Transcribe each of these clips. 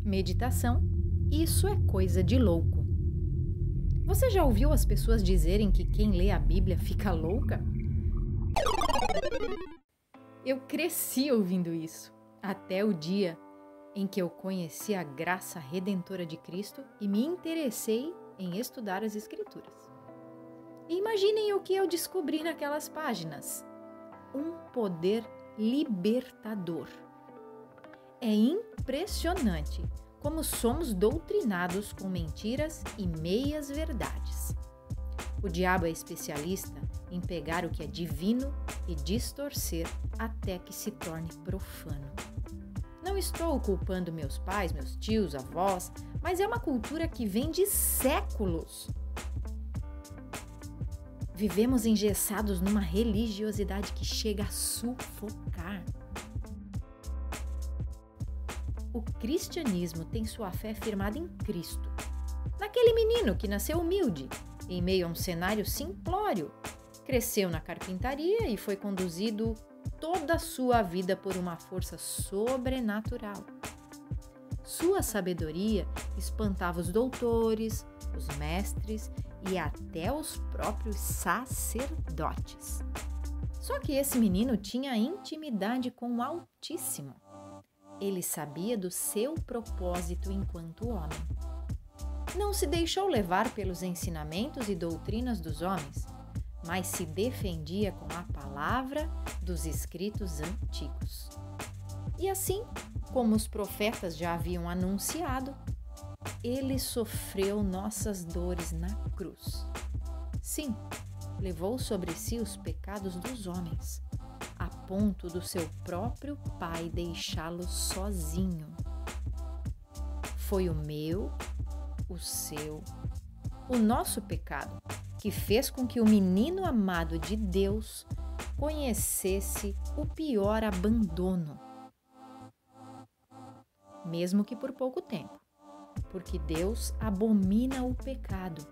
Meditação, isso é coisa de louco. Você já ouviu as pessoas dizerem que quem lê a Bíblia fica louca? Eu cresci ouvindo isso, até o dia em que eu conheci a graça redentora de Cristo e me interessei em estudar as Escrituras. E imaginem o que eu descobri naquelas páginas: um poder libertador. É impressionante como somos doutrinados com mentiras e meias verdades. O diabo é especialista em pegar o que é divino e distorcer até que se torne profano. Não estou culpando meus pais, meus tios, avós, mas é uma cultura que vem de séculos. Vivemos engessados numa religiosidade que chega a sufocar. O cristianismo tem sua fé firmada em Cristo, naquele menino que nasceu humilde, em meio a um cenário simplório, cresceu na carpintaria e foi conduzido toda a sua vida por uma força sobrenatural. Sua sabedoria espantava os doutores, os mestres e até os próprios sacerdotes. Só que esse menino tinha intimidade com o Altíssimo. Ele sabia do seu propósito enquanto homem. Não se deixou levar pelos ensinamentos e doutrinas dos homens, mas se defendia com a palavra dos escritos antigos. E assim, como os profetas já haviam anunciado, ele sofreu nossas dores na cruz. Sim, levou sobre si os pecados dos homens, a ponto do seu próprio Pai deixá-lo sozinho. Foi o meu, o seu, o nosso pecado que fez com que o menino amado de Deus conhecesse o pior abandono, mesmo que por pouco tempo, porque Deus abomina o pecado,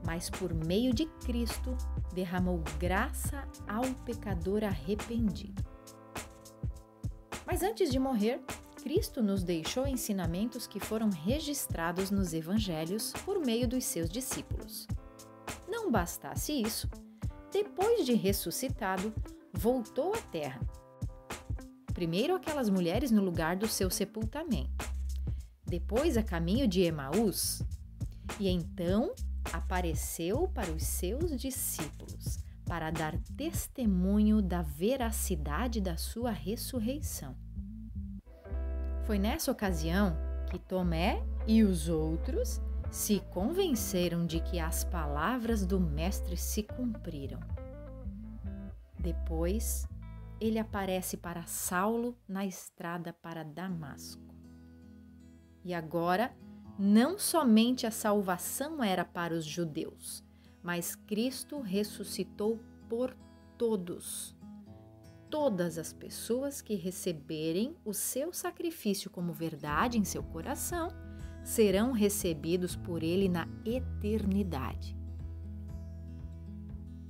mas por meio de Cristo derramou graça ao pecador arrependido. Mas antes de morrer, Cristo nos deixou ensinamentos que foram registrados nos evangelhos por meio dos seus discípulos. Não bastasse isso, depois de ressuscitado, voltou à terra. Primeiro aquelas mulheres no lugar do seu sepultamento, depois a caminho de Emaús, e então apareceu para os seus discípulos para dar testemunho da veracidade da sua ressurreição. Foi nessa ocasião que Tomé e os outros se convenceram de que as palavras do Mestre se cumpriram. Depois, ele aparece para Saulo na estrada para Damasco. E agora, não somente a salvação era para os judeus, mas Cristo ressuscitou por todos. Todas as pessoas que receberem o seu sacrifício como verdade em seu coração serão recebidos por ele na eternidade.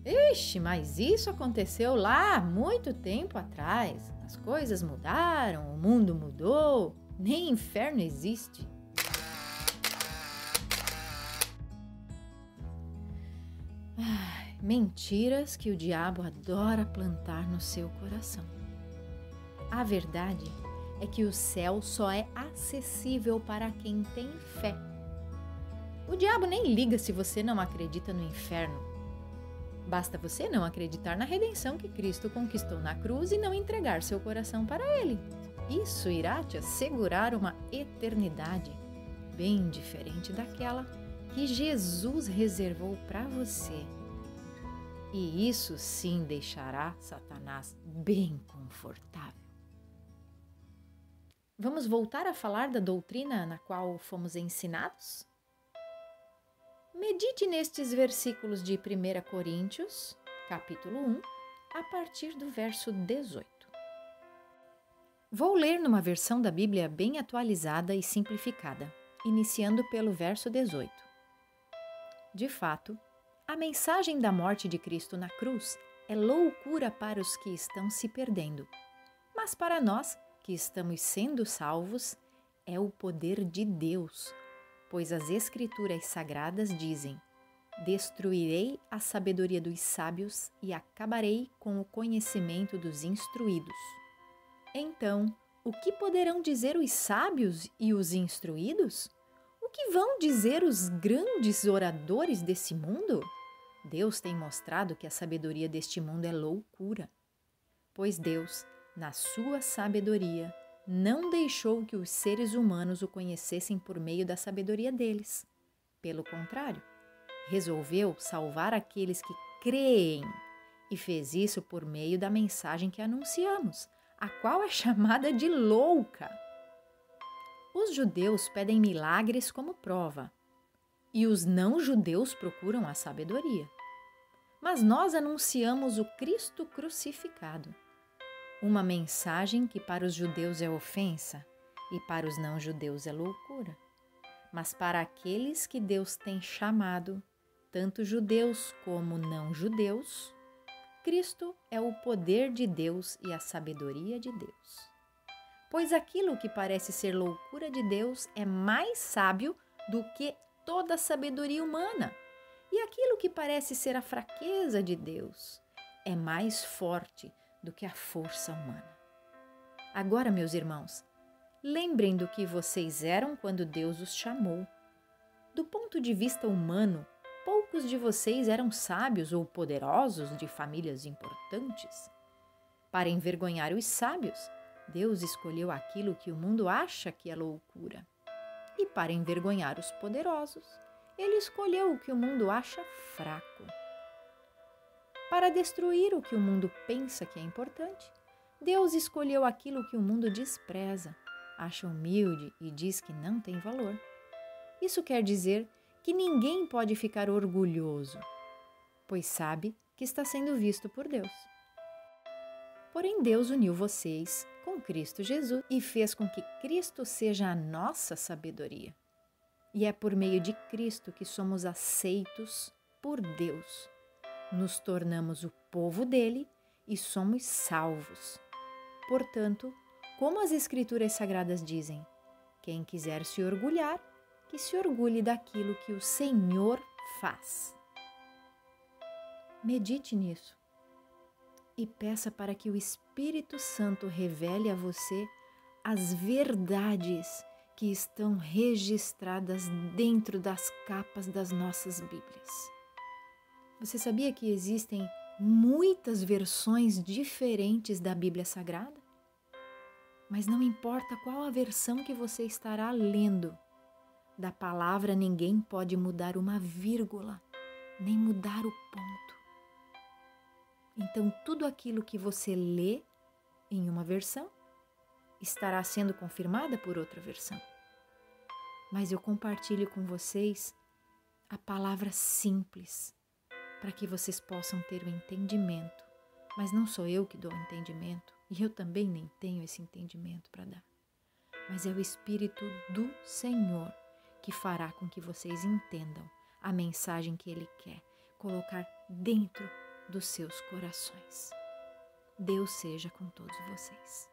Ixi, mas isso aconteceu lá há muito tempo atrás. As coisas mudaram, o mundo mudou, nem inferno existe. Mentiras que o diabo adora plantar no seu coração. A verdade é que o céu só é acessível para quem tem fé. O diabo nem liga se você não acredita no inferno. Basta você não acreditar na redenção que Cristo conquistou na cruz e não entregar seu coração para Ele. Isso irá te assegurar uma eternidade bem diferente daquela que Jesus reservou para você. E isso sim deixará Satanás bem confortável. Vamos voltar a falar da doutrina na qual fomos ensinados? Medite nestes versículos de 1 Coríntios, capítulo 1, a partir do verso 18. Vou ler numa versão da Bíblia bem atualizada e simplificada, iniciando pelo verso 18. De fato, a mensagem da morte de Cristo na cruz é loucura para os que estão se perdendo, mas para nós, que estamos sendo salvos, é o poder de Deus, pois as Escrituras Sagradas dizem: destruirei a sabedoria dos sábios e acabarei com o conhecimento dos instruídos. Então, o que poderão dizer os sábios e os instruídos? O que vão dizer os grandes oradores desse mundo? Deus tem mostrado que a sabedoria deste mundo é loucura, pois Deus, na sua sabedoria, não deixou que os seres humanos o conhecessem por meio da sabedoria deles. Pelo contrário, resolveu salvar aqueles que creem e fez isso por meio da mensagem que anunciamos, a qual é chamada de louca. Os judeus pedem milagres como prova e os não-judeus procuram a sabedoria. Mas nós anunciamos o Cristo crucificado, uma mensagem que para os judeus é ofensa e para os não-judeus é loucura. Mas para aqueles que Deus tem chamado, tanto judeus como não-judeus, Cristo é o poder de Deus e a sabedoria de Deus. Pois aquilo que parece ser loucura de Deus é mais sábio do que toda a sabedoria humana. E aquilo que parece ser a fraqueza de Deus é mais forte do que a força humana. Agora, meus irmãos, lembrem do que vocês eram quando Deus os chamou. Do ponto de vista humano, poucos de vocês eram sábios ou poderosos de famílias importantes. Para envergonhar os sábios, Deus escolheu aquilo que o mundo acha que é loucura. E para envergonhar os poderosos, Ele escolheu o que o mundo acha fraco. Para destruir o que o mundo pensa que é importante, Deus escolheu aquilo que o mundo despreza, acha humilde e diz que não tem valor. Isso quer dizer que ninguém pode ficar orgulhoso, pois sabe que está sendo visto por Deus. Porém, Deus uniu vocês com Cristo Jesus e fez com que Cristo seja a nossa sabedoria. E é por meio de Cristo que somos aceitos por Deus. Nos tornamos o povo dele e somos salvos. Portanto, como as Escrituras Sagradas dizem, quem quiser se orgulhar, que se orgulhe daquilo que o Senhor faz. Medite nisso e peça para que o Espírito Santo revele a você as verdades que estão registradas dentro das capas das nossas Bíblias. Você sabia que existem muitas versões diferentes da Bíblia Sagrada? Mas não importa qual a versão que você estará lendo, da palavra ninguém pode mudar uma vírgula, nem mudar o ponto. Então, tudo aquilo que você lê em uma versão estará sendo confirmada por outra versão. Mas eu compartilho com vocês a palavra simples, para que vocês possam ter o entendimento. Mas não sou eu que dou o entendimento, e eu também nem tenho esse entendimento para dar. Mas é o Espírito do Senhor que fará com que vocês entendam a mensagem que Ele quer colocar dentro dos seus corações. Deus seja com todos vocês.